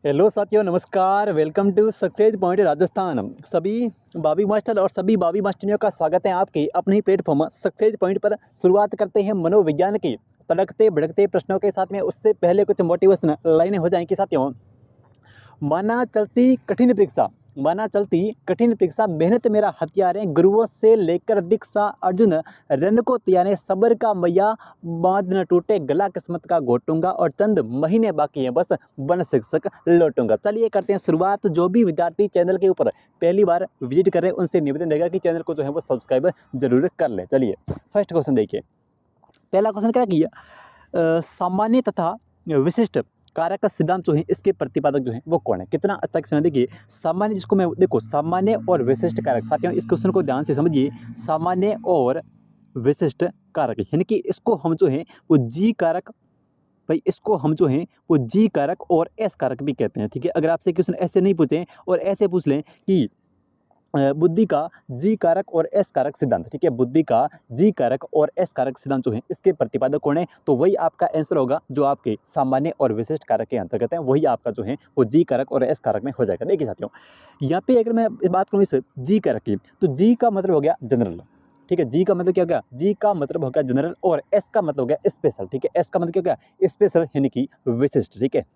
Hello साथियों, नमस्कार। Welcome to success point Rajasthan. सभी भाभी मास्टर और सभी भाभी मास्टरियों का स्वागत है आपके अपने ही प्लेटफॉर्म सक्सेस पॉइंट पर। शुरुआत करते हैं मनोविज्ञान की तड़कते भड़कते प्रश्नों के साथ में। उससे पहले कुछ मोटिवेशन लाइनें हो जाएंगी साथियों। माना चलती कठिन परीक्षा, माना चलती कठिन परीक्षा, मेहनत मेरा हथियार है, गुरुओं से लेकर दीक्षा अर्जुन, रन को तैयार, सबर का मैया, बांध न टूटे, गला किस्मत का घोटूंगा, और चंद महीने बाकी हैं बस बन शिक्षक लौटूंगा। चलिए करते हैं शुरुआत। जो भी विद्यार्थी चैनल के ऊपर पहली बार विजिट कर रहे हैं उनसे निवेदन रहेगा कि चैनल को जो है वो सब्सक्राइब जरूर कर लें। चलिए फर्स्ट क्वेश्चन देखिए। पहला क्वेश्चन क्या किया, सामान्य तथा विशिष्ट कारक का सिद्धांत जो है इसके प्रतिपादक जो है वो कौन है। कितना अच्छा क्वेश्चन है। देखिए सामान्य, जिसको मैं देखो सामान्य और विशिष्ट कारक, साथियों इस क्वेश्चन को ध्यान से समझिए। सामान्य और विशिष्ट कारक, यानी कि इसको हम जो है वो जी कारक, भाई इसको हम जो है वो जी कारक और एस कारक भी कहते हैं। ठीक है, अगर आपसे क्वेश्चन ऐसे नहीं पूछे और ऐसे पूछ लें कि बुद्धि का जी कारक और एस कारक सिद्धांत, ठीक है, बुद्धि का जी कारक और एस कारक सिद्धांत जो है इसके प्रतिपादक कौन है, तो वही आपका आंसर होगा जो आपके सामान्य और विशिष्ट कारक के अंतर्गत है। वही आपका जो है वो जी कारक और एस कारक में हो जाएगा। देखिए साथियों, यहाँ पे अगर मैं बात करूँ इस जी कारक की, तो जी का मतलब हो गया जनरल। ठीक है, जी का मतलब क्या हो गया, जी का मतलब हो गया जनरल, और एस का मतलब हो गया स्पेशल। ठीक है, एस का मतलब क्या हो गया, स्पेशल यानी कि विशिष्ट। ठीक है,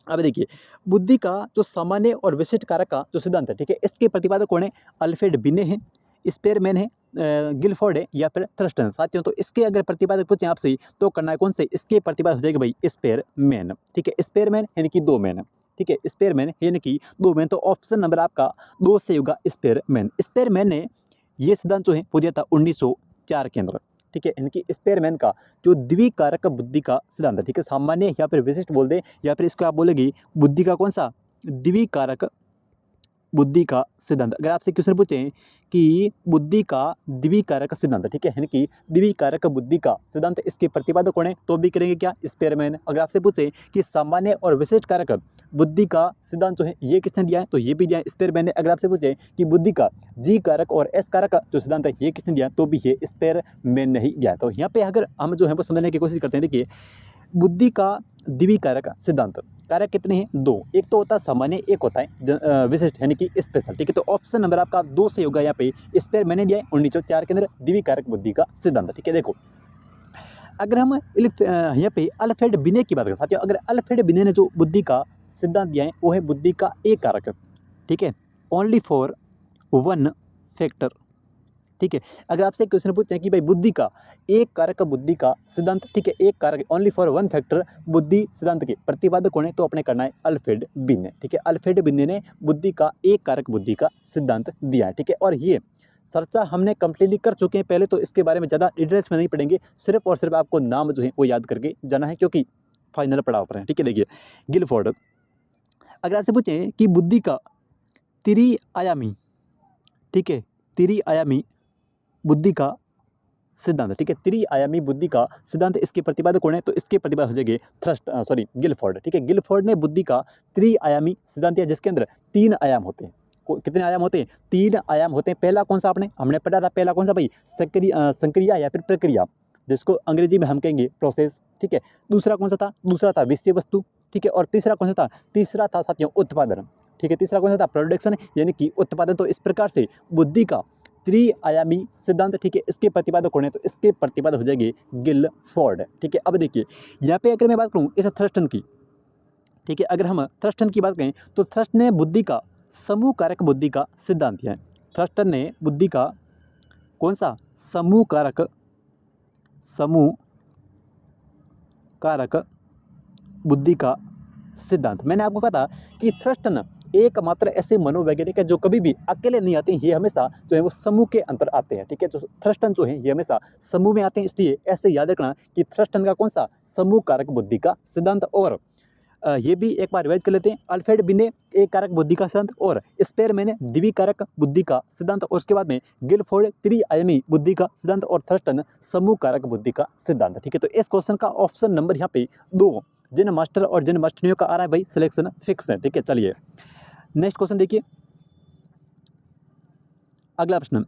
अब देखिए बुद्धि का जो सामान्य और विशिष्ट कारक का जो सिद्धांत है, ठीक है, इसके प्रतिपादक कौन है, अल्फ्रेड बिने हैं, स्पेयरमैन है, गिलफोर्ड है, या फिर थ्रस्टन। साथियों तो इसके अगर प्रतिपादक पूछे आपसे तो करना है कौन से, इसके प्रतिपादक हो जाएगा भाई स्पेयरमैन। ठीक है, स्पेयरमैन यानी कि दो मैन। ठीक है, स्पेयरमैन यानी कि दो मैन, तो ऑप्शन नंबर आपका दो से होगा स्पेयरमैन। स्पेयरमैन ने ये सिद्धांत जो है वो दिया था 1904 के अंदर। ठीक है, इनकी स्पेयरमैन का जो द्विकारक बुद्धि का सिद्धांत है, ठीक है, सामान्य या फिर विशिष्ट बोल दे, या फिर इसको आप बोलेगी बुद्धि का कौन सा, द्विकारक बुद्धि का सिद्धांत। अगर आपसे क्वेश्चन पूछें कि बुद्धि का द्विकारक सिद्धांत, ठीक है, यानी कि द्विकारक बुद्धि का सिद्धांत, इसके प्रतिपादक कौन है, तो भी करेंगे क्या, स्पेयरमैन। अगर आपसे पूछे कि सामान्य और विशिष्ट कारक बुद्धि का सिद्धांत जो है ये किसने दिया है, तो ये भी दिया है स्पेयरमैन ने। अगर आपसे पूछे कि बुद्धि का जी कारक और एस कारक जो सिद्धांत है ये किसने दिया, तो भी ये स्पेयरमैन ने ही दिया। तो यहाँ पे अगर हम जो है वो समझने की कोशिश करते हैं, देखिए बुद्धि का द्विकारक सिद्धांत, कारक कितने हैं, दो। एक तो होता है सामान्य, एक होता है विशिष्ट यानी कि स्पेशल। ठीक है, तो ऑप्शन नंबर आपका दो से होगा यहाँ पे। इस पर मैंने दिया है 1904 के अंदर द्विकारक बुद्धि का सिद्धांत। ठीक है, देखो अगर हम यहाँ पे अल्फ्रेड बिने की बात करें साथियों, अगर अल्फ्रेड बिने ने जो बुद्धि का सिद्धांत दिया है वो है बुद्धि का एक कारक। ठीक है, ओनली फॉर वन फैक्टर। ठीक है, अगर आपसे क्वेश्चन पूछते हैं कि भाई बुद्धि का एक कारक बुद्धि का सिद्धांत, ठीक है, एक कारक ओनली फॉर वन फैक्टर बुद्धि सिद्धांत के प्रतिपादक कौन है, तो अपने करना है अल्फ्रेड बिने। ठीक है, अल्फ्रेड बिने ने बुद्धि का एक कारक बुद्धि का सिद्धांत दिया है। ठीक है, और ये चर्चा हमने कंप्लीटली कर चुके हैं पहले, तो इसके बारे में ज़्यादा डिटेल्स में नहीं पढ़ेंगे। सिर्फ और सिर्फ आपको नाम जो है वो याद करके जाना है, क्योंकि फाइनल पड़ाव पर है। ठीक है, देखिए गिलफोर्ड, अगर आपसे पूछें कि बुद्धि का त्रिआयामी, ठीक है, त्रिआयामी बुद्धि का सिद्धांत, ठीक है, त्रिआयामी बुद्धि का सिद्धांत, इसके प्रतिपादक कौन है, तो इसके प्रतिपादक हो जाएंगे गिलफोर्ड। ठीक है, गिलफोर्ड ने बुद्धि का त्रिआयामी सिद्धांत दिया जिसके अंदर तीन आयाम होते हैं। कितने आयाम होते हैं, तीन आयाम होते हैं। पहला कौन सा हमने पढ़ा था, पहला कौन सा भाई, संक्रिया या फिर प्रक्रिया, जिसको अंग्रेजी में हम कहेंगे प्रोसेस। ठीक है, दूसरा कौन सा था, दूसरा था विषय वस्तु। ठीक है, और तीसरा कौन सा था, तीसरा था साथियों उत्पादन। ठीक है, तीसरा कौन सा था, प्रोडक्शन यानी कि उत्पादन। तो इस प्रकार से बुद्धि का त्रिआयामी सिद्धांत, ठीक है, इसके प्रतिपादक कौन है, तो इसके प्रतिपादक हो जाएंगे गिलफोर्ड। ठीक है, अब देखिए यहाँ पे अगर मैं बात करूँ इस थर्स्टन की, ठीक है, अगर हम थर्स्टन की बात करें तो थर्स्टन ने बुद्धि का समूह कारक बुद्धि का सिद्धांत दिया है। थर्स्टन ने बुद्धि का कौन सा, समूह कारक बुद्धि का सिद्धांत। मैंने आपको कहा था कि थ्रस्टन एकमात्र ऐसे मनोवैज्ञानिक है जो कभी भी अकेले नहीं आते हैं, ये हमेशा जो है वो समूह के अंतर आते हैं। ठीक है, जो थ्रस्टन जो है ये हमेशा समूह में आते हैं, इसलिए ऐसे याद रखना कि थ्रस्टन का कौन सा, समूह कारक बुद्धि का सिद्धांत। और ये भी एक बार रिवाइज कर लेते हैं, अल्फ्रेड बिने एक कारक बुद्धि का सिद्धांत, और स्पेयरमैन ने द्विकारक बुद्धि का सिद्धांत, और उसके बाद में गिलफोर्ड त्रिआयामी बुद्धि का सिद्धांत, और थर्स्टन समूह कारक बुद्धि का सिद्धांत। ठीक है, तो इस क्वेश्चन का ऑप्शन नंबर यहाँ पे दो, जिन मास्टर और जिन मास्टरियों का आ रहा है भाई सिलेक्शन फिक्स है। ठीक है, चलिए नेक्स्ट क्वेश्चन देखिए, अगला प्रश्न।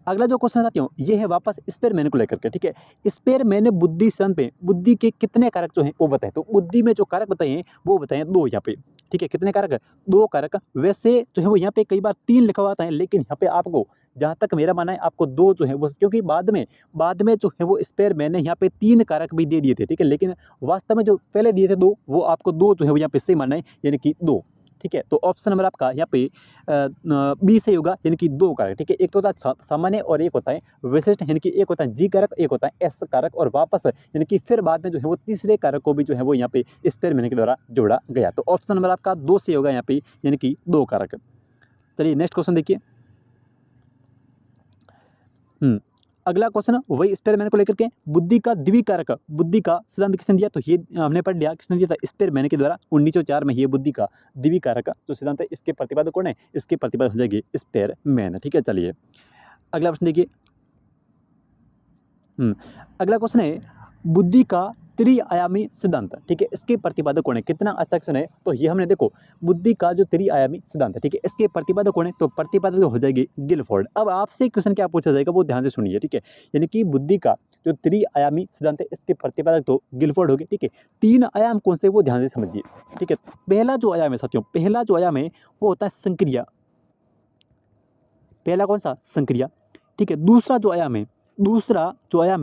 अगला जो क्वेश्चन है साथियों ये है वापस स्पेयरमैन को लेकर के। ठीक है, स्पेयरमैन ने बुद्धि सिद्धांत पे बुद्धि के कितने कारक जो हैं वो बताए, तो बुद्धि में जो कारक बताए हैं वो बताए हैं दो यहाँ पे। ठीक है, कितने कारक? 2 कारक। वैसे जो है वो यहाँ पे कई बार 3 लिखा हुआ आता है, लेकिन यहाँ पे आपको जहाँ तक मेरा मानना है आपको 2 जो है वो, क्योंकि बाद में जो है वो स्पेयर मैंने यहाँ पे 3 कारक भी दे दिए थे, ठीक है, लेकिन वास्तव में जो पहले दिए थे 2, वो आपको 2 जो है वो यहाँ पे सही मानना है, यानी कि 2। ठीक है, तो ऑप्शन नंबर आपका यहाँ पे बी सही होगा, यानी कि 2 कारक। ठीक है, एक तो होता है सामान्य और एक होता है विशिष्ट, यानी कि एक होता है जी कारक, एक होता है एस कारक, और वापस यानी कि फिर बाद में जो है वो तीसरे कारक को भी जो है वो यहाँ पे स्पेयर मैन के द्वारा जोड़ा गया। तो ऑप्शन नंबर आपका 2 सही होगा यहाँ पे, यानी कि 2 कारक। चलिए नेक्स्ट क्वेश्चन देखिए। अगला क्वेश्चन वही स्पेयरमैन को लेकर के, बुद्धि का द्विकारक, बुद्धि का सिद्धांत किसने दिया? तो ये हमने पढ़ लिया, किसने दिया था? स्पेयरमैन के द्वारा 1904 में। ये बुद्धि का द्विकारक जो सिद्धांत है, इसके प्रतिपादक कौन है? इसके प्रतिपादक हो जाएगी स्पेयरमैन। ठीक है, चलिए अगला प्रश्न देखिए। अगला क्वेश्चन है बुद्धि का त्रिआयामी सिद्धांत। ठीक है, इसके प्रतिपादक कौन है? कितना अच्छा क्वेश्चन है। तो ये हमने देखो बुद्धि का जो त्रिआयामी सिद्धांत है, ठीक है, इसके प्रतिपादक कौन है? तो प्रतिपादक हो जाएगी गिलफोर्ड। अब आपसे क्वेश्चन क्या पूछा जाएगा वो ध्यान से सुनिए। ठीक है, यानी कि बुद्धि का जो त्रिआयामी सिद्धांत है, इसके प्रतिपादक तो गिलफोर्ड हो गए। ठीक है, 3 आयाम कौन से वो ध्यान से समझिए। ठीक है, पहला जो आयाम है साथियों, पहला जो आयाम है वो होता है संक्रिया। पहला कौन सा? संक्रिया। ठीक है, दूसरा जो आयाम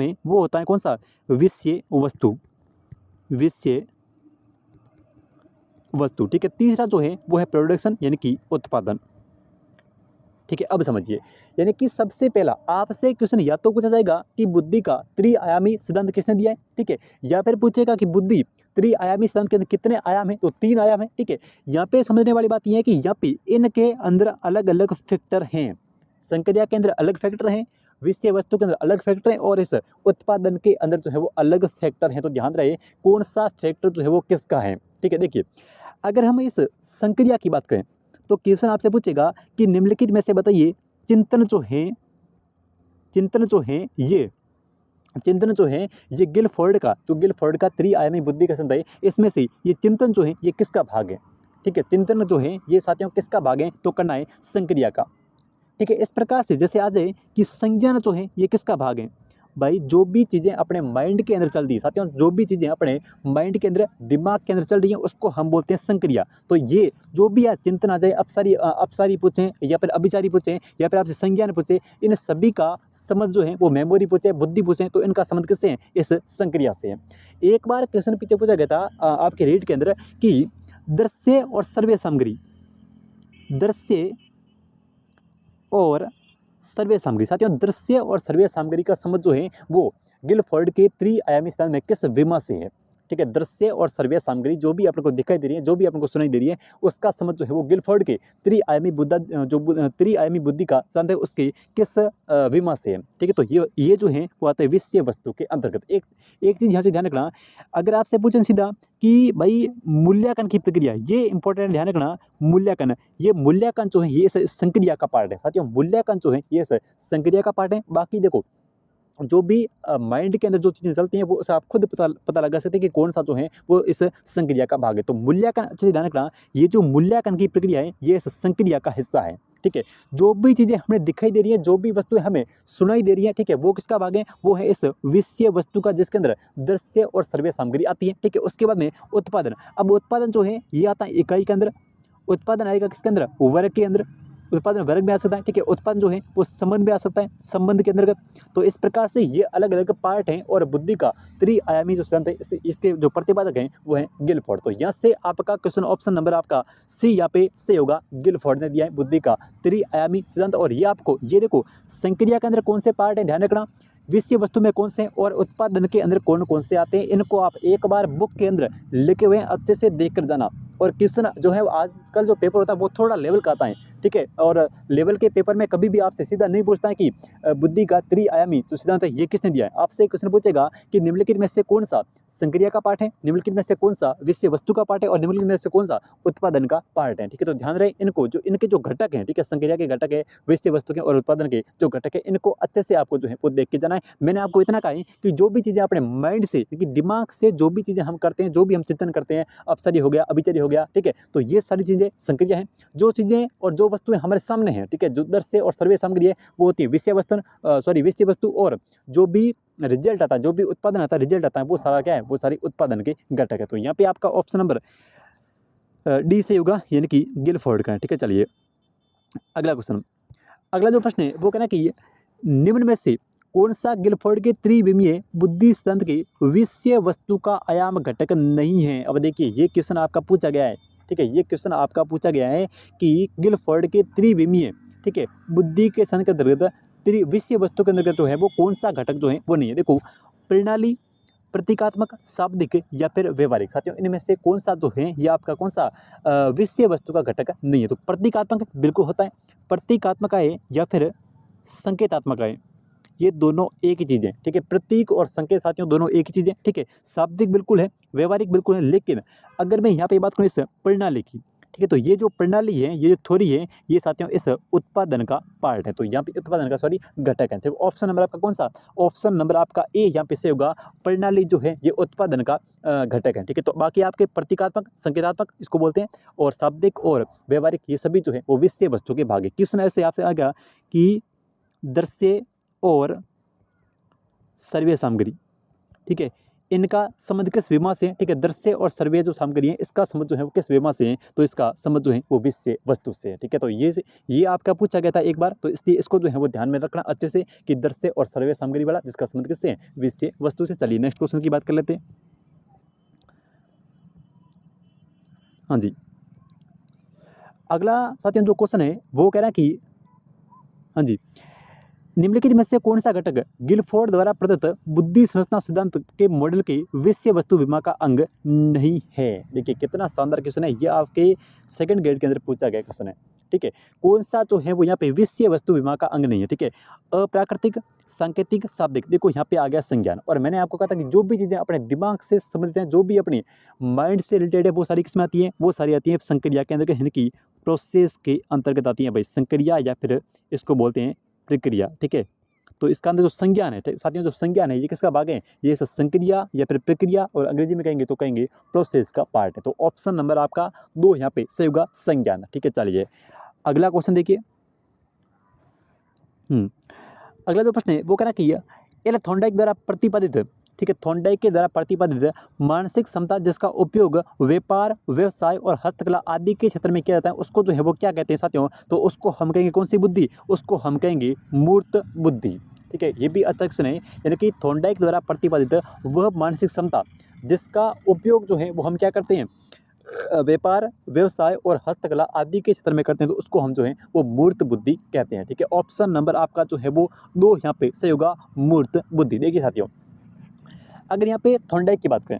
है वो होता है कौन सा? विषय वस्तु, विषय वस्तु। ठीक है, तीसरा जो है वो है प्रोडक्शन, यानी कि उत्पादन। ठीक है, अब समझिए, यानी कि सबसे पहला आपसे क्वेश्चन या तो पूछा जाएगा कि बुद्धि का त्रिआयामी सिद्धांत किसने दिया है, ठीक है, या फिर पूछेगा कि बुद्धि त्रिआयामी सिद्धांत के अंदर कितने आयाम है? तो 3 आयाम है। ठीक है, यहाँ पे समझने वाली बात यह है कि यहाँ पे इनके अंदर अलग अलग फैक्टर हैं। संक्रिया के अंदर अलग फैक्टर हैं, विषय वस्तु के अंदर अलग फैक्टर हैं, और इस उत्पादन के अंदर जो है वो अलग फैक्टर हैं। तो ध्यान रहे कौन सा फैक्टर जो है वो किसका है। ठीक है, देखिए अगर हम इस संक्रिया की बात करें तो क्वेश्चन आपसे पूछेगा कि निम्नलिखित में से बताइए चिंतन जो है ये गिलफोर्ड का त्रिआयामी बुद्धि का सिद्धांत है, इसमें से ये चिंतन जो है ये किसका भाग है? ठीक है, चिंतन जो है ये साथियों किसका भाग है? तो करना है संक्रिया का। ठीक है, इस प्रकार से जैसे आ जाए कि संज्ञान जो है ये किसका भाग है? भाई जो भी चीज़ें अपने माइंड के अंदर चल रही है साथियों, जो भी चीज़ें अपने माइंड के अंदर, दिमाग के अंदर चल रही हैं, उसको हम बोलते हैं संक्रिया। तो ये जो भी चिंतन आ जाए, अपसारी पूछें या फिर अभिचारी पूछें या फिर आपसे संज्ञान पूछे, इन सभी का संबंध जो है वो मेमोरी पूछे, बुद्धि पूछें, तो इनका संबंध किससे है? इस संक्रिया से है। एक बार क्वेश्चन पीछे पूछा गया था आपके रीड के अंदर कि दृश्य और सर्वे सामग्री, दृश्य और सर्वे सामग्री, साथियों दृश्य और सर्वे सामग्री का संबंध जो है वो गिलफोर्ड के त्रिआयामी सिद्धांत में किस विमा से है? ठीक है, दृश्य और सर्वे सामग्री जो भी आपको दिखाई दे रही है, जो भी आपको सुनाई दे रही है, उसका संबंध जो है वो गिलफोर्ड के त्रिआयामी त्रिआयामी बुद्धि का सिद्धांत है, उसके किस विमा से है? ठीक है, तो ये जो है वो आता है विषय वस्तु के अंतर्गत। एक चीज़ यहाँ से ध्यान रखना, अगर आपसे पूछें सीधा कि भाई मूल्यांकन की प्रक्रिया, ये इंपॉर्टेंट ध्यान रखना, मूल्यांकन जो है ये संक्रिया का पार्ट है साथियों, मूल्यांकन जो है ये संक्रिया का पार्ट है। बाकी देखो जो भी माइंड के अंदर जो चीज़ें चलती हैं वो उसे आप खुद पता लगा सकते हैं कि कौन सा जो है वो इस संक्रिया का भाग है। तो मूल्यांकन अच्छे से ध्यान रखना, ये जो मूल्यांकन की प्रक्रिया है ये इस संक्रिया का हिस्सा है। ठीक है, जो भी चीज़ें हमें दिखाई दे रही है, जो भी वस्तुएं हमें सुनाई दे रही है, ठीक है, वो किसका भाग है? वो है इस विषय वस्तु का, जिसके अंदर दृश्य और सर्वे सामग्री आती है। ठीक है, उसके बाद में उत्पादन। अब उत्पादन जो है ये आता है इकाई के अंदर, उत्पादन आएगा किसके अंदर? वर्ग के अंदर। उत्पादन वर्ग में आ सकता है, ठीक है, उत्पादन जो है वो संबंध में आ सकता है, संबंध के अंतर्गत। तो इस प्रकार से ये अलग अलग पार्ट हैं, और बुद्धि का त्रिआयामी जो सिद्धांत है इसके जो प्रतिपादक हैं वो है गिलफोर्ड। तो यहाँ से आपका क्वेश्चन ऑप्शन नंबर आपका सी यहाँ पे से होगा, गिलफोर्ड ने दिया है बुद्धि का त्रिआयामी सिद्धांत। और ये आपको ये देखो संक्रिया के अंदर कौन से पार्ट है ध्यान रखना, विषय वस्तु में कौन से और उत्पादन के अंदर कौन कौन से आते हैं, इनको आप एक बार बुक के अंदर लिखे हुए अच्छे से देख कर जाना। और क्वेश्चन जो है आजकल जो पेपर होता है वो थोड़ा लेवल का आता है, ठीक है, और लेवल के पेपर में कभी भी आपसे सीधा नहीं पूछता है कि बुद्धि का त्रिआयामी जो सिद्धांत है ये किसने दिया है। आपसे क्वेश्चन पूछेगा कि निम्नलिखित में से कौन सा संक्रिया का पार्ट है, निम्नलिखित में से कौन सा विषय वस्तु का पार्ट है, और निम्नलिखित में से कौन सा उत्पादन का पार्ट है। ठीक है, तो ध्यान रहे इनको, जो इनके जो घटक हैं, ठीक है, संक्रिया के घटक है, विषय वस्तु के और उत्पादन के जो घटक है, इनको अच्छे से आपको जो है वो देख के जाना है। मैंने आपको इतना कहा है कि जो भी चीज़ें अपने माइंड से, क्योंकि दिमाग से जो भी चीज़ें हम करते हैं, जो भी हम चिंतन करते हैं, अपसरी हो गया, अभिचरी हो गया, ठीक है, तो ये सारी चीज़ें संक्रिया हैं। जो चीज़ें और जो वस्तुएं हमारे सामने हैं, ठीक है, जो दृश्य और सर्वे सामग्री है वो होती है विषय वस्तु, और जो भी रिजल्ट आता है, जो भी उत्पादन आता है, रिजल्ट आता है, वो सारा क्या है, वो सारी उत्पादन के घटक है। तो यहाँ पे आपका ऑप्शन नंबर डी सही होगा, यानी कि गिलफोर्ड का है। ठीक है, चलिए अगला क्वेश्चन। अगला जो प्रश्न है वो कहना कि निम्न में से कौन सा गिलफोर्ड के त्रिविमीय बुद्धि सिद्धांत की विषय वस्तु का आयाम घटक नहीं है। अब देखिए ये क्वेश्चन आपका पूछा गया है। ठीक है, ये क्वेश्चन आपका पूछा गया है कि गिलफोर्ड के त्रिविमीय, ठीक है, बुद्धि के सिद्धांत के अंतर्गत विषय वस्तु के अंतर्गत जो है वो कौन सा घटक जो है वो नहीं है। देखो, प्रणाली, प्रतीकात्मक, शाब्दिक या फिर व्यवहारिक। साथियों इनमें से कौन सा जो है ये आपका कौन सा विषय वस्तु का घटक नहीं है। तो प्रतीकात्मक बिल्कुल होता है, प्रतीकात्मक है या फिर संकेतात्मक है, ये दोनों एक ही चीज़ है। ठीक है, प्रतीक और संकेत साथियों दोनों एक ही चीज़ है। ठीक है, शाब्दिक बिल्कुल है, व्यवहारिक बिल्कुल है, लेकिन अगर मैं यहाँ पे बात करूँ इस प्रणाली की, ठीक है, तो ये जो प्रणाली है, ये जो थ्योरी है, ये साथियों इस उत्पादन का पार्ट है। तो यहाँ पे उत्पादन का सॉरी घटक है। देखो ऑप्शन नंबर आपका कौन सा, ऑप्शन नंबर आपका ए यहाँ पे से होगा। प्रणाली जो है ये उत्पादन का घटक है। ठीक है, तो बाकी आपके प्रतीकात्मक, संकेतात्मक इसको बोलते हैं, और शाब्दिक और व्यवहारिक ये सभी जो है वो विषय वस्तु के भाग है। क्वेश्चन ऐसे आपसे आ गया कि दृश्य और सर्वे सामग्री, ठीक है, इनका संबंध किस विमा से है। ठीक है, दृश्य और सर्वे जो सामग्री है इसका संबंध जो है वो किस विमा से है, तो इसका संबंध जो है वो विषय वस्तु से है। ठीक है, तो ये आपका पूछा गया था एक बार, तो इसलिए इसको जो है वो ध्यान में रखना अच्छे से कि दृश्य और सर्वे सामग्री वाला जिसका संबंध किससे है, विषय वस्तु से। चलिए नेक्स्ट क्वेश्चन की बात कर लेते हैं। हाँ जी, अगला साथियों जो क्वेश्चन है वो कह रहा है कि हाँ जी, निम्नलिखित में से कौन सा घटक गिलफोर्ड द्वारा प्रदत्त बुद्धि संरचना सिद्धांत के मॉडल के विषय वस्तु विमा का अंग नहीं है। देखिए कितना शानदार क्वेश्चन है, ये आपके सेकंड ग्रेड के अंदर पूछा गया क्वेश्चन है। ठीक है, कौन सा जो है वो यहाँ पे विषय वस्तु विमा का अंग नहीं है। ठीक है, अप्राकृतिक, सांकेतिक, शाब्दिक। देखो यहाँ पे आ गया संज्ञान, और मैंने आपको कहा था कि जो भी चीज़ें अपने दिमाग से समझते हैं, जो भी अपने माइंड से रिलेटेड है, वो सारी किसमें आती हैं, वो सारी आती हैं संक्रिया के अंदर के, यानी कि प्रोसेस के अंतर्गत आती हैं भाई, संक्रिया या फिर इसको बोलते हैं प्रक्रिया। ठीक है, तो इसका अंदर जो संज्ञान है साथियों, जो संज्ञान है ये किसका भाग है, ये संक्रिया या फिर प्रक्रिया, और अंग्रेजी में कहेंगे तो कहेंगे प्रोसेस का पार्ट है। तो ऑप्शन नंबर आपका 2 यहाँ पे सही होगा, संज्ञान। ठीक है, चलिए अगला क्वेश्चन देखिए। अगला जो प्रश्न है वो कह रहा कि एल थॉर्नडाइक द्वारा प्रतिपादित, ठीक है, थॉर्नडाइक के द्वारा प्रतिपादित मानसिक क्षमता जिसका उपयोग व्यापार, व्यवसाय और हस्तकला आदि के क्षेत्र में किया जाता है, उसको जो है वो क्या कहते हैं साथियों, तो उसको हम कहेंगे कौन सी बुद्धि, उसको हम कहेंगे मूर्त बुद्धि। ठीक है, ये भी अच्छा क्वेश्चन है, यानी कि थॉर्नडाइक द्वारा प्रतिपादित वह मानसिक क्षमता जिसका उपयोग जो है वो हम क्या करते हैं, व्यापार, व्यवसाय और हस्तकला आदि के क्षेत्र में करते हैं, तो उसको हम जो है वो मूर्त बुद्धि कहते हैं। ठीक है, ऑप्शन नंबर आपका जो है वो 2 यहाँ पे सही होगा, मूर्त बुद्धि। देखिए साथियों, अगर यहाँ पे थॉर्नडाइक की बात करें,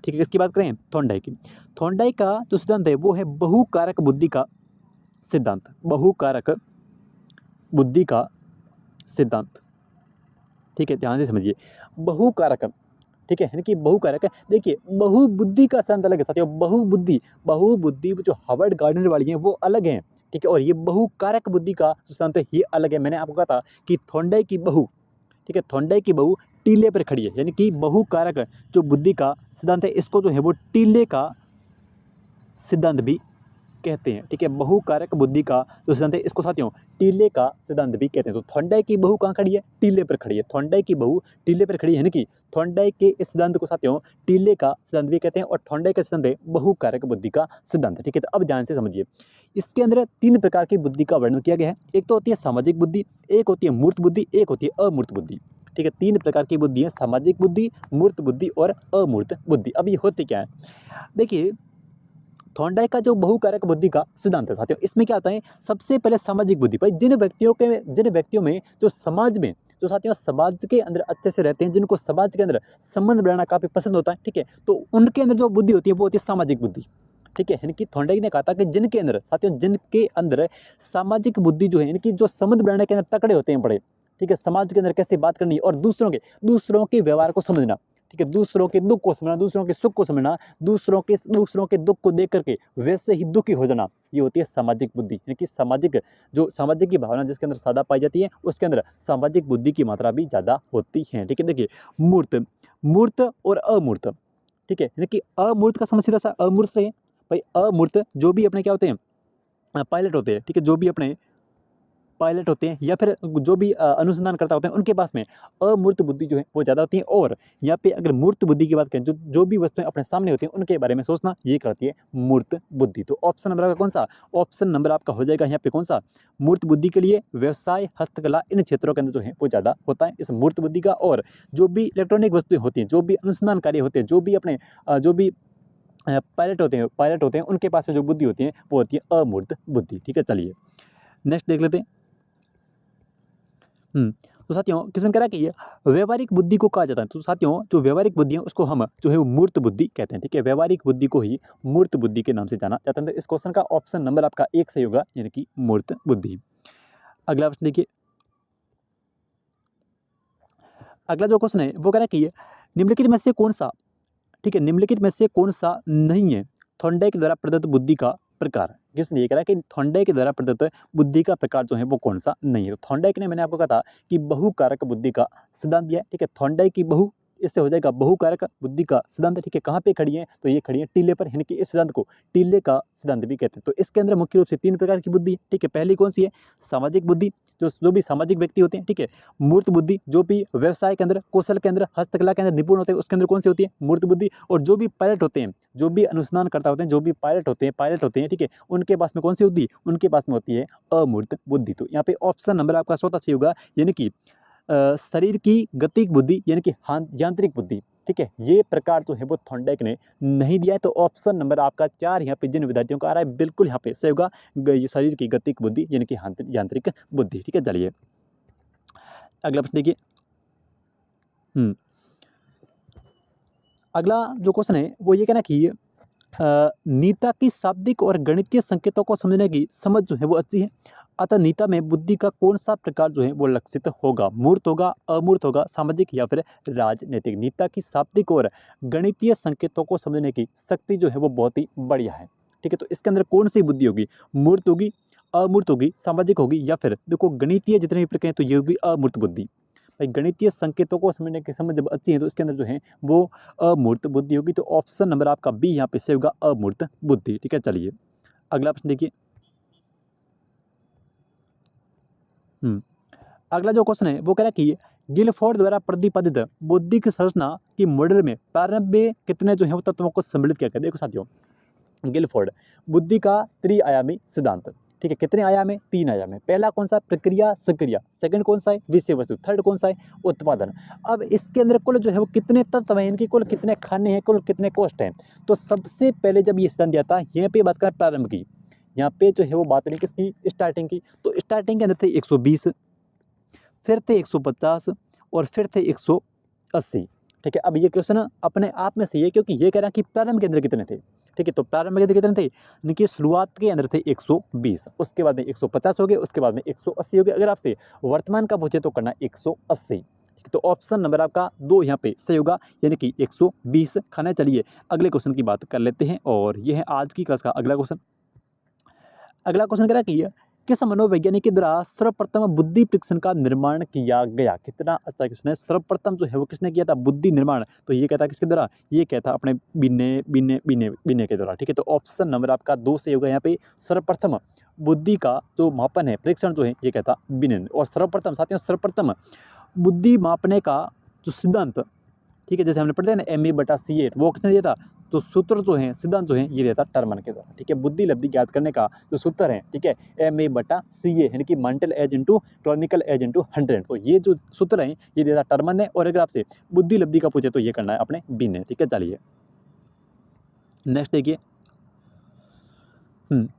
ठीक है, किसकी बात करें, थॉर्नडाइक की। थॉर्नडाइक का जो सिद्धांत है वो है बहुकारक बुद्धि का सिद्धांत, बहुकारक बुद्धि का सिद्धांत। ठीक है, ध्यान से समझिए, बहुकारक, ठीक है, यानी कि बहुकारक है। देखिए बहुबुद्धि का सिद्धांत अलग है साथियों, बहुबुद्धि, बहुबुद्धि जो हार्वर्ड गार्डनर वाली है वो अलग है। ठीक है, और ये बहुकारक बुद्धि का सिद्धांत है ये अलग है। मैंने आपको कहा था कि थॉर्नडाइक की बहु, ठीक है, थॉर्नडाइक की बहु टीले पर खड़ी है, यानी कि बहुकारक जो बुद्धि का सिद्धांत है इसको जो है वो टीले का सिद्धांत भी कहते हैं। ठीक है, बहुकारक बुद्धि का जो सिद्धांत है इसको साथियों टीले का सिद्धांत भी कहते हैं। तो थॉर्नडाइक की बहु कहाँ खड़ी है, टीले पर खड़ी है। थॉर्नडाइक की बहु टीले पर खड़ी है, यानी कि थॉर्नडाइक के इस सिद्धांत को साथियों टीले का सिद्धांत भी कहते हैं, और थॉर्नडाइक का सिद्धांत है बहुकारक बुद्धि का सिद्धांत। ठीक है, तो अब ध्यान से समझिए, इसके अंदर 3 प्रकार की बुद्धि का वर्णन किया गया है। एक तो होती है सामाजिक बुद्धि, एक होती है मूर्त बुद्धि, एक होती है अमूर्त बुद्धि। ठीक है, 3 प्रकार की बुद्धि है, सामाजिक बुद्धि, मूर्त बुद्धि और अमूर्त बुद्धि। अब ये होती क्या है, देखिए थॉर्नडाइक का जो बहुकारक बुद्धि का सिद्धांत है साथियों, इसमें क्या आता है, सबसे पहले सामाजिक बुद्धि। भाई जिन व्यक्तियों में जो समाज में जो साथियों समाज के अंदर अच्छे से रहते हैं, जिनको समाज के अंदर संबंध बनाना काफी पसंद होता है, ठीक है, तो उनके अंदर जो बुद्धि होती है वो होती है सामाजिक बुद्धि। ठीक है, यानी कि थॉर्नडाइक ने कहा था कि जिनके अंदर साथियों, जिनके अंदर सामाजिक बुद्धि जो है, यानी कि जो संबंध बनाने के अंदर तकड़े होते हैं बड़े, ठीक है, समाज के अंदर कैसे बात करनी है और दूसरों के व्यवहार को समझना, ठीक है, दूसरों के दुख को समझना, दूसरों के सुख को समझना, दूसरों के दुख को देख करके वैसे ही दुखी हो जाना, ये होती है सामाजिक बुद्धि। यानी कि सामाजिक की भावना जिसके अंदर ज़्यादा पाई जाती है, उसके अंदर सामाजिक बुद्धि की मात्रा भी ज़्यादा होती है। ठीक है, देखिए मूर्त, मूर्त और अमूर्त, ठीक है, यानी कि अमूर्त का समझ सीधा सा अमूर्त से है। भाई अमूर्त जो भी अपने क्या होते हैं, पायलट होते हैं, ठीक है, जो भी अपने पायलट होते हैं या फिर जो भी अनुसंधानकर्ता होते हैं उनके पास में अमूर्त बुद्धि जो है वो ज़्यादा होती है। और यहाँ पे अगर मूर्त बुद्धि की बात करें, जो भी वस्तुएं अपने सामने होती हैं उनके बारे में सोचना, ये कहती है मूर्त बुद्धि। तो ऑप्शन नंबर आपका कौन सा, ऑप्शन नंबर आपका हो जाएगा यहाँ पे कौन सा, मूर्त बुद्धि के लिए व्यवसाय, हस्तकला, इन क्षेत्रों के अंदर जो है वो ज़्यादा होता है इस मूर्त बुद्धि का। और जो भी इलेक्ट्रॉनिक वस्तुएं होती हैं, जो भी अनुसंधान कार्य होते हैं, जो भी अपने जो भी पायलट होते हैं उनके पास में जो बुद्धि होती है वो होती है अमूर्त बुद्धि। ठीक है, चलिए नेक्स्ट देख लेते हैं। तो साथियों क्वेश्चन कह रहा है कि ये व्यवहारिक बुद्धि को कहा जाता है। तो साथियों जो व्यवहारिक बुद्धि है उसको हम जो है वो मूर्त बुद्धि कहते हैं। ठीक है, व्यवहारिक बुद्धि को ही मूर्त बुद्धि के नाम से जाना जाता है। तो इस क्वेश्चन का ऑप्शन नंबर आपका 1 सही होगा, यानी कि मूर्त बुद्धि। अगला प्रश्न देखिए, अगला जो क्वेश्चन है वो कह रहा है कि निम्नलिखित में से कौन सा, ठीक है, निम्नलिखित में से कौन सा नहीं है थॉर्नडाइक द्वारा प्रदत्त बुद्धि का प्रकार। किसने ये कहा कि थॉर्नडाइक द्वारा प्रदत्त बुद्धि का प्रकार जो है वो कौन सा नहीं है। तो थॉर्नडाइक ने, मैंने आपको कहा था कि बहुकारक बुद्धि का सिद्धांत दिया है। ठीक है, थॉर्नडाइक की बहु, इससे हो जाएगा बहुकारक बुद्धि का सिद्धांत। ठीक है, कहाँ पे खड़ी है, तो ये खड़ी है टीले पर, यानी कि इस सिद्धांत को टीले का सिद्धांत भी कहते हैं। तो इसके अंदर मुख्य रूप से 3 प्रकार की बुद्धि है। ठीक है, पहली कौन सी है, सामाजिक बुद्धि, जो भी सामाजिक व्यक्ति होते हैं। ठीक है, मूर्त बुद्धि जो भी व्यवसाय के अंदर, कौशल के अंदर, हस्तकला के अंदर निपुण होते हैं उसके अंदर कौन सी होती है, मूर्त बुद्धि। और जो भी पायलट होते हैं, जो भी अनुसंधान करता होते हैं, जो भी पायलट होते हैं, ठीक है, उनके पास में कौन सी बुद्धि, उनके पास में होती है अमूर्त बुद्धि। तो यहाँ पे ऑप्शन नंबर आपका चौथा सही होगा, यानी कि शरीर की गतिक बुद्धि, यानी कि यांत्रिक बुद्धि। ठीक है, ये प्रकार जो है वो थॉर्नडाइक ने नहीं दिया है। तो ऑप्शन नंबर आपका 4 यहाँ पे जिन विद्यार्थियों का आ रहा है बिल्कुल यहाँ पे सही होगा, ये शरीर की गतिक बुद्धि यानी कि यांत्रिक बुद्धि। ठीक है, चलिए अगला प्रश्न देखिए। अगला जो क्वेश्चन है वो ये कहना कि नीता की शाब्दिक और गणितीय संकेतों को समझने की समझ जो है वो अच्छी है, अतः नीता में बुद्धि का कौन सा प्रकार जो है वो लक्षित होगा, मूर्त होगा, अमूर्त होगा, सामाजिक या फिर राजनीतिक। नीता की शाब्दिक और गणितीय संकेतों को समझने की शक्ति जो है वो बहुत ही बढ़िया है। ठीक है, तो इसके अंदर कौन सी बुद्धि होगी, मूर्त होगी, अमूर्त होगी, सामाजिक होगी, या फिर देखो गणितीय जितने भी प्रक्रिया तो ये होगी अमूर्त बुद्धि। भाई गणितीय संकेतों को समझने की समझ जब अच्छी है तो इसके अंदर जो है वो अमूर्त बुद्धि होगी। तो ऑप्शन नंबर आपका बी यहाँ पे सही होगा, अमूर्त बुद्धि। ठीक है, चलिए अगला प्रश्न देखिए। अगला जो क्वेश्चन है वो कह रहा है कि गिलफोर्ड द्वारा प्रतिपादित बौद्धिक संरचना की मॉडल में प्रारंभ में कितने जो है वो तत्वों को सम्मिलित किया गया। देखो साथियों, गिलफोर्ड बुद्धि का त्रिआयामी सिद्धांत। ठीक है, कितने आयाम है, 3 आयाम है। पहला कौन सा, प्रक्रिया सक्रिया, सेकंड कौन सा है, विषय वस्तु, थर्ड कौन सा है, उत्पादन। अब इसके अंदर कुल जो है वो कितने तत्व हैं, इनकी कुल कितने खाने हैं, कुल कितने कोष्ठ हैं। तो सबसे पहले जब ये सिद्धांत दिया था, यहाँ पे बात करें प्रारंभ की, यहाँ पे जो है वो बात नहीं किसकी, स्टार्टिंग की। तो स्टार्टिंग के अंदर थे 120, फिर थे 150 और फिर थे 180। ठीक है, अब ये क्वेश्चन अपने आप में सही है क्योंकि ये कह रहा है कि प्रारंभ के अंदर कितने थे। ठीक है, तो प्रारंभ के अंदर कितने थे, यानी कि शुरुआत के अंदर थे 120, उसके बाद में 150 हो गए, उसके बाद में 180 हो गए। अगर आपसे वर्तमान का पूछे तो करना 180। तो ऑप्शन नंबर आपका 2 यहाँ पे सही होगा, यानी कि 120 खाना। चलिए अगले क्वेश्चन की बात कर लेते हैं और ये है आज की क्लास का अगला क्वेश्चन। अगला क्वेश्चन कह रहा है कि किस मनोवैज्ञानिक के द्वारा सर्वप्रथम बुद्धि परीक्षण का निर्माण किया गया। कितना अच्छा क्वेश्चन है, सर्वप्रथम जो है वो किसने किया था, बुद्धि निर्माण। तो ये कहता किसके द्वारा, ये कहता अपने बिन्ने के द्वारा। ठीक है, तो ऑप्शन नंबर आपका 2 से होगा यहाँ पे, सर्वप्रथम बुद्धि का जो मापन है, परीक्षण जो है ये कहता बिन्ने। और सर्वप्रथम साथियों, सर्वप्रथम बुद्धि मापने का जो सिद्धांत, ठीक है, जैसे हमने पढ़ते हैं ना MA/CA, वो किसने दिया था, तो सूत्र जो है, सिद्धांत जो है ये देता टर्मन के द्वारा। ठीक है, बुद्धि लब्धि ज्ञात करने का जो सूत्र है, ठीक है, MA/CA यानी कि mental age into chronological age into 100। तो ये जो सूत्र है ये देता टर्मन है। और अगर आपसे बुद्धि लब्धि का पूछे तो ये करना है अपने बिन है। ठीक है, चलिए नेक्स्ट देखिए।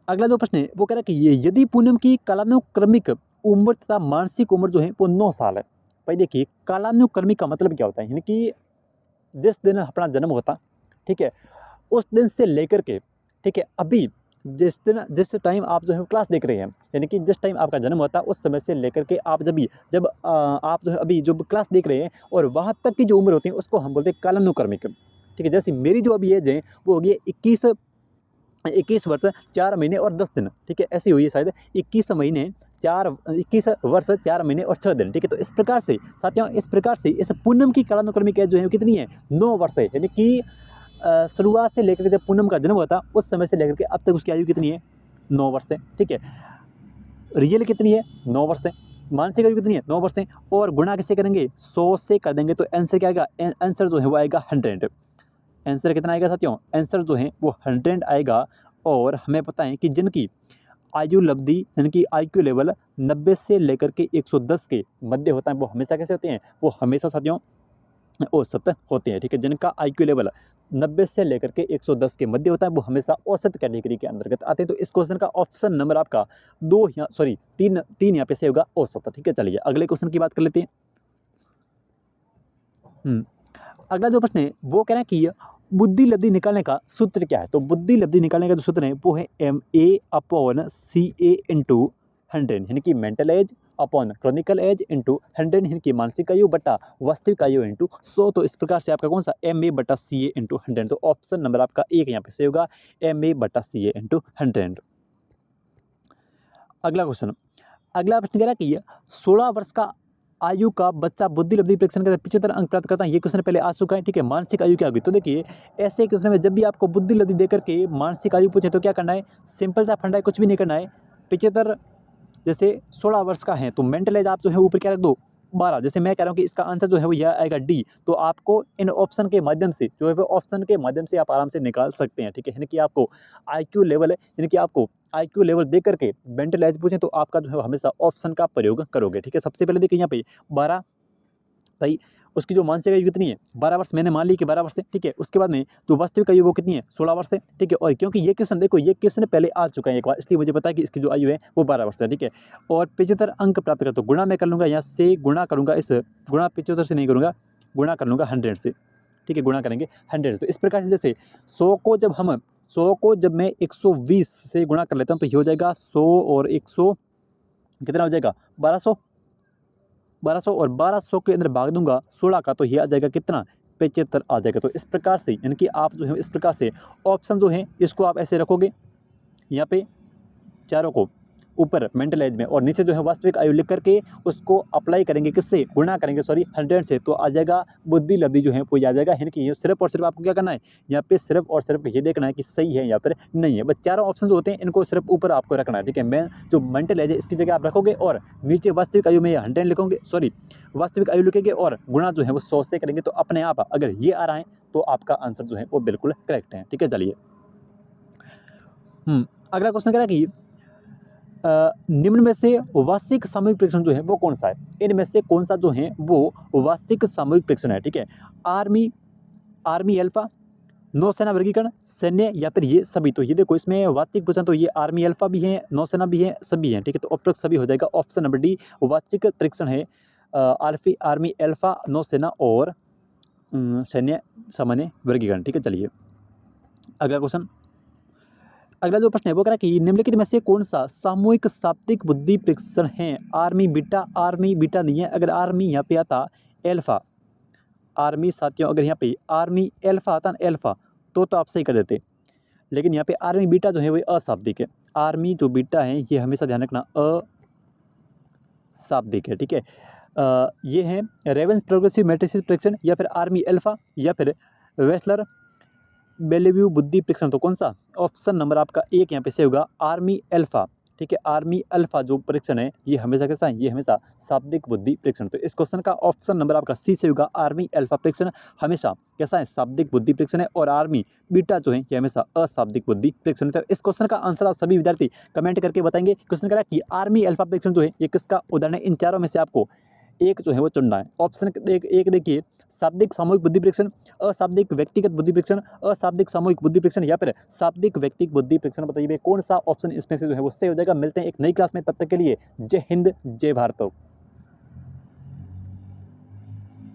अगला जो प्रश्न है वो कह रहा है कि ये यदि पूनम की कालानुक्रमिक उम्र तथा मानसिक उम्र जो है वो 9 साल है। भाई देखिए, कालानुक्रमिक का मतलब क्या होता है, यानी कि जिस दिन अपना जन्म होता, ठीक है, उस दिन से लेकर के, ठीक है, अभी जिस टाइम आप जो है क्लास देख रहे हैं, यानी कि जिस टाइम आपका जन्म होता है उस समय से लेकर के आप जब आप जो है अभी जो क्लास देख रहे हैं और वहाँ तक की जो उम्र होती है उसको हम बोलते हैं कालानुक्रमिक। ठीक है, जैसे मेरी जो अभी एज है वो होगी 21 वर्ष 4 महीने और 10 दिन। ठीक है, ऐसी हुई है शायद 21 वर्ष 4 महीने और 6 दिन। ठीक है, तो इस प्रकार से साथियों, इस प्रकार से इस पूनम की कालानुक्रमिक एज जो है कितनी है, 9 वर्ष है। यानी कि शुरुआत से लेकर के जब पूनम का जन्म हुआ था उस समय से लेकर के अब तक उसकी आयु कितनी है, 9 वर्ष है। ठीक है, रियल कितनी है 9 वर्ष है, मानसिक आयु कितनी है 9 वर्ष है, और गुणा किससे करेंगे 100 से कर देंगे तो आंसर क्या आएगा, आंसर जो है वो आएगा 100। आंसर कितना आएगा साथियों, आंसर जो है वो 100 आएगा। और हमें पता है कि जिनकी आयु लब्धि यानी कि आईक्यू लेवल 90 से लेकर के 110 के मध्य होता है वो हमेशा कैसे होते हैं, वो हमेशा साथियों औसत होते हैं। ठीक है, जिनका आईक्यू लेवल 90 से लेकर के 110 के मध्य होता है वो हमेशा औसत कैटेगरी के अंतर्गत आते हैं। तो इस क्वेश्चन का ऑप्शन नंबर आपका तीन यहाँ पे से होगा औसत। ठीक है, चलिए अगले क्वेश्चन की बात कर लेते हैं। अगला जो प्रश्न है वो कह रहे हैं कि बुद्धि लब्धि निकालने का सूत्र क्या है। तो बुद्धि लब्धि निकालने का जो सूत्र है वो है MA/CA × 100 यानी कि mental age upon chronological age into 100 यानी कि मानसिक आयु बटा वास्तविक आयु इंटू 100। तो इस प्रकार से आपका कौन सा MA/CA × 100। तो ऑप्शन नंबर आपका एक यहाँ पे से होगा MA/CA × 100। अगला प्रश्न कह रहा है कि 16 वर्ष का आयु का बच्चा बुद्धि लब्धि परीक्षण के 75 अंक प्राप्त करता है। ये क्वेश्चन पहले आ चुका है। ठीक है, मानसिक आयु क्या होगी। तो देखिए ऐसे क्वेश्चन में जब भी आपको बुद्धि लब्धि देकर के मानसिक आयु पूछे तो क्या करना है, सिंपल सा फंडा है, कुछ भी नहीं करना है। 75 जैसे 16 वर्ष का है तो मेंटल एज आप जो है ऊपर क्या रख दो 12। जैसे मैं कह रहा हूँ कि इसका आंसर जो है वो यह आएगा डी। तो आपको इन ऑप्शन के माध्यम से जो है वो ऑप्शन के माध्यम से आप आराम से निकाल सकते हैं। ठीक है, यानी कि आपको आईक्यू लेवल है, यानी कि आपको आईक्यू लेवल दे करके मेंटल एज पूछें तो आपका जो है हमेशा ऑप्शन का प्रयोग करोगे। ठीक है, सबसे पहले देखिए यहाँ पे 12 भाई उसकी जो मानसिक आयु कितनी है 12 वर्ष, मैंने मान ली कि 12 वर्ष है। ठीक है, उसके बाद में जो वास्तविक आयु वो कितनी है 16 वर्ष है। ठीक है, और क्योंकि ये क्वेश्चन देखो ये क्वेश्चन पहले आ चुका है एक बार, इसलिए मुझे पता है कि इसकी जो आयु है वो 12 वर्ष है। ठीक है, और 75 अंक प्राप्त कर तो गुणा मैं कर लूँगा, यहाँ से गुणा करूँगा, इस गुणा 75 से नहीं करूँगा, गुणा कर लूँगा 100 से। ठीक है, गुणा करेंगे 100 से। तो इस प्रकार से जैसे 100 को जब मैं 120 से गुणा कर लेता हूँ तो ये हो जाएगा 100 और 100 कितना हो जाएगा 1200 और 1200 के अंदर भाग दूंगा 16 का तो ये आ जाएगा कितना 75 आ जाएगा। तो इस प्रकार से यानी कि आप जो है इस प्रकार से ऑप्शन जो है इसको आप ऐसे रखोगे यहाँ पे चारों को ऊपर मेंटल एज में और नीचे जो है वास्तविक आयु लिख करके उसको अप्लाई करेंगे, किससे गुणा करेंगे 100 से, तो आ जाएगा बुद्धि लब्धि जो है वो आ जाएगा। यानी कि ये सिर्फ और सिर्फ आपको क्या करना है यहाँ पे सिर्फ और सिर्फ ये देखना है कि सही है या फिर नहीं है। बस चारों ऑप्शन जो होते हैं इनको सिर्फ ऊपर आपको रखना है। ठीक है, मैं जो मेंटल एज है इसकी जगह आप रखोगे और नीचे वास्तविक आयु में 100 लिखोगे, वास्तविक आयु लिखेंगे और गुणा जो है वो 100 से करेंगे। तो अपने आप अगर ये आ रहा है तो आपका आंसर जो है वो बिल्कुल करेक्ट है। ठीक है, चलिए अगला क्वेश्चन कह रहा है कि निम्न में से वास्तविक सामूहिक परीक्षण जो है वो कौन सा है। इनमें से कौन सा जो है वो वास्तविक सामूहिक परीक्षण है। ठीक है, आर्मी अल्फा, नौसेना वर्गीकरण, सैन्य या फिर ये सभी। तो ये देखो इसमें वास्तविक परीक्षण तो ये आर्मी अल्फा भी है, नौसेना भी है, सभी हैं। ठीक है, तो अब तक सभी हो जाएगा। ऑप्शन नंबर डी वास्तविक परीक्षण है आर्मी अल्फा, नौसेना और सैन्य सामान्य वर्गीकरण। ठीक है, चलिए अगला जो प्रश्न है वो कह रहा है कि निम्नलिखित में से कौन सा सामूहिक शाब्दिक बुद्धि परीक्षण है। आर्मी बीटा नहीं है, अगर आर्मी यहाँ पे आता एल्फा, आर्मी साथियों अगर यहाँ पे आर्मी एल्फा आता ना एल्फा तो आप सही कर देते, लेकिन यहाँ पे आर्मी बीटा जो है वो अशाब्दिक है। आर्मी जो बीटा है ये हमेशा ध्यान रखना अशाब्दिक है। ठीक है, ये है रेवेंस प्रोग्रेसिव मैट्रिसेस परीक्षण या फिर आर्मी एल्फा या फिर वेस्लर बेलेव्यू बुद्धि परीक्षण। तो कौन सा ऑप्शन नंबर आपका एक यहाँ पे से होगा आर्मी अल्फा। ठीक है, आर्मी अल्फा जो परीक्षण है ये हमेशा कैसा है, ये हमेशा शाब्दिक बुद्धि परीक्षण। तो इस क्वेश्चन का ऑप्शन नंबर आपका सी से होगा। आर्मी अल्फा परीक्षण हमेशा कैसा है, शाब्दिक बुद्धि परीक्षण है, और आर्मी बीटा जो है ये हमेशा अशाब्दिक बुद्धि परीक्षण है। तो इस क्वेश्चन का आंसर आप सभी विद्यार्थी कमेंट करके बताएंगे। क्वेश्चन करा कि आर्मी अल्फा परीक्षण जो है ये किसका उदाहरण है। इन चारों में से आपको एक जो है वो चुनना है। ऑप्शन एक देखिए शाब्दिक सामूहिक बुद्धि परीक्षण, अशाब्दिक व्यक्तिगत बुद्धि परीक्षण, अशाब्दिक सामूहिक बुद्धि परीक्षण या फिर शाब्दिक व्यक्तिगत बुद्धि परीक्षण। बताइए कौन सा ऑप्शन इसमें से जो है वो सही हो जाएगा। मिलते हैं एक नई क्लास में, तब तक के लिए जय हिंद जय भारत।